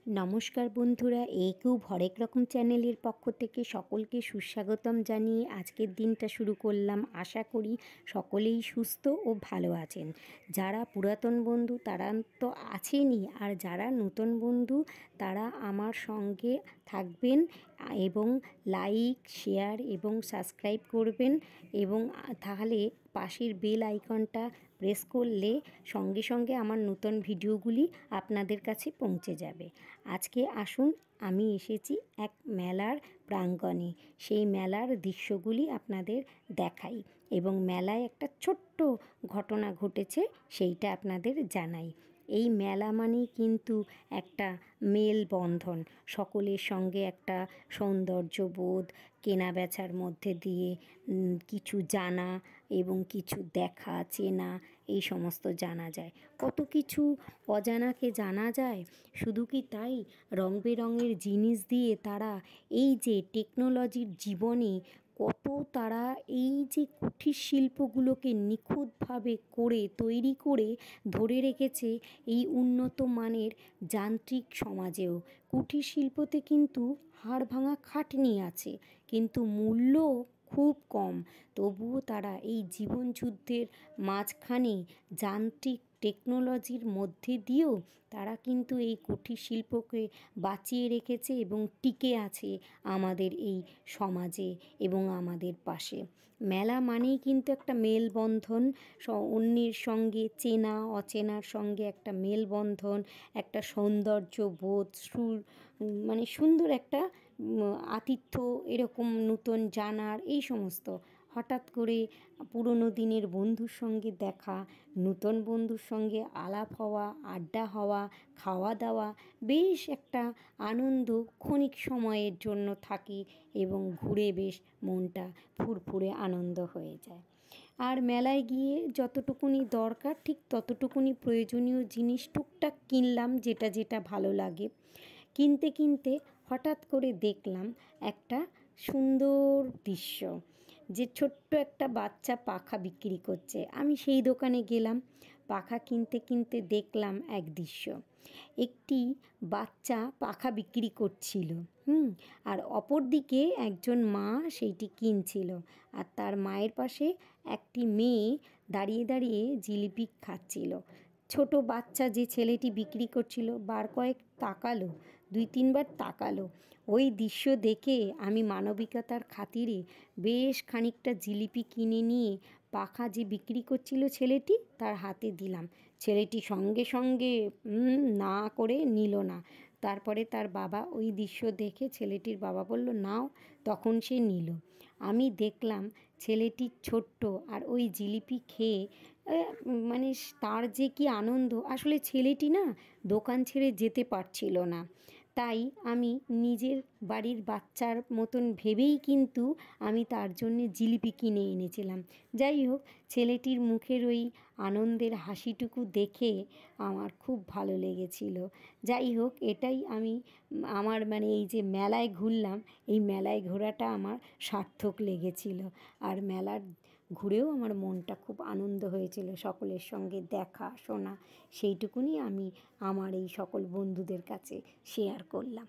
নমস্কার বন্ধুরা, কিউব হরেক রকম চ্যানেলের পক্ষ থেকে সকলকে সুস্বাগতম জানিয়ে আজকের দিনটা শুরু করলাম। আশা করি সকলেই সুস্থ ও ভালো আছেন। যারা পুরাতন বন্ধু তারা তো আছেনই, আর যারা নতুন বন্ধু তারা আমার সঙ্গে থাকবেন এবং লাইক, শেয়ার এবং সাবস্ক্রাইব করবেন, এবং তাহলে পাশের বেল আইকনটা প্রেস করলে সঙ্গে সঙ্গে আমার নতুন ভিডিওগুলি আপনাদের কাছে পৌঁছে যাবে। আজকে আসুন, আমি এসেছি এক মেলার প্রাঙ্গণে। সেই মেলার দৃশ্যগুলি আপনাদের দেখাই এবং মেলায় একটা ছোট্ট ঘটনা ঘটেছে সেইটা আপনাদের জানাই। এই মেলা মানেই কিন্তু একটা মেলবন্ধন, সকলের সঙ্গে একটা সৌন্দর্যবোধ, কেনা বেচার মধ্যে দিয়ে কিছু জানা এবং কিছু দেখা, চেনা, এই সমস্ত জানা যায়। কত কিছু অজানাকে জানা যায়। শুধু কি তাই, রং বেরঙের জিনিস দিয়ে তারা এই যে টেকনোলজির জীবনে কত তারা এই যে কুটির শিল্পগুলোকে নিখুঁতভাবে করে তৈরি করে ধরে রেখেছে এই উন্নত মানের যান্ত্রিক সমাজেও। কুটির শিল্পতে কিন্তু হাড় ভাঙা খাটনি আছে, কিন্তু মূল্য খুব কম। তবুও তারা এই জীবনযুদ্ধের মাঝখানে যান্ত্রিক টেকনোলজির মধ্যে দিয়েও তারা কিন্তু এই কুটির শিল্পকে বাঁচিয়ে রেখেছে এবং টিকে আছে আমাদের এই সমাজে এবং আমাদের পাশে। মেলা মানেই কিন্তু একটা মেলবন্ধন, অন্যের সঙ্গে চেনা অচেনার সঙ্গে একটা মেলবন্ধন, একটা সৌন্দর্য বোধ, মানে সুন্দর একটা আতিথ্য, এরকম নতুন জানার এই সমস্ত। হঠাৎ করে পুরনো দিনের বন্ধুর সঙ্গে দেখা, নতুন বন্ধুর সঙ্গে আলাপ হওয়া, আড্ডা হওয়া, খাওয়া দাওয়া, বেশ একটা আনন্দ ক্ষণিক সময়ের জন্য থাকে এবং ঘুরে বেশ মনটা ফুরফুরে আনন্দ হয়ে যায়। আর মেলায় গিয়ে যতটুকুনি দরকার ঠিক ততটুকুনি প্রয়োজনীয় জিনিস টুকটাক কিনলাম, যেটা যেটা ভালো লাগে। কিনতে কিনতে হঠাৎ করে দেখলাম একটা সুন্দর দৃশ্য, যে ছোট্ট একটা বাচ্চা পাখা বিক্রি করছে। আমি সেই দোকানে গেলাম, পাখা কিনতে কিনতে দেখলাম এক দৃশ্য, একটি বাচ্চা পাখা বিক্রি করছিল, আর অপর দিকে একজন মা সেইটি কিনছিল, আর তার মায়ের পাশে একটি মেয়ে দাঁড়িয়ে দাঁড়িয়ে জিলিপি খাচ্ছিল। ছোট বাচ্চা যে ছেলেটি বিক্রি করছিল বার কয়েক তাকালো, 2-3 বার তাকালো। ওই দৃশ্য দেখে আমি মানবিকতার খাতিরে বেশ খানিকটা জিলিপি কিনে নিয়ে পাখা যে বিক্রি করছিল ছেলেটি তার হাতে দিলাম। ছেলেটি সঙ্গে সঙ্গে না করে নিল না। তারপরে তার বাবা ওই দৃশ্য দেখে ছেলেটির বাবা বলল নাও, তখন সে নিল। আমি দেখলাম ছেলেটি ছোট্ট, আর ওই জিলিপি খেয়ে মানে তার যে কি আনন্দ। আসলে ছেলেটি না দোকান ছেড়ে যেতে পারছিল না, তাই আমি নিজের বাড়ির বাচ্চার মতন ভেবেই কিন্তু আমি তার জন্যে জিলিপি কিনে এনেছিলাম। যাই হোক, ছেলেটির মুখের ওই আনন্দের হাসিটুকু দেখে আমার খুব ভালো লেগেছিল। যাই হোক, এটাই আমি আমার মানে এই যে মেলায় ঘুরলাম, এই মেলায় ঘোরাটা আমার সার্থক লেগেছিল। আর মেলার ঘুরেও আমার মনটা খুব আনন্দ হয়েছিল, সকলের সঙ্গে দেখা শোনা, সেইটুকুনি আমি আমার এই সকল বন্ধুদের কাছে শেয়ার করলাম।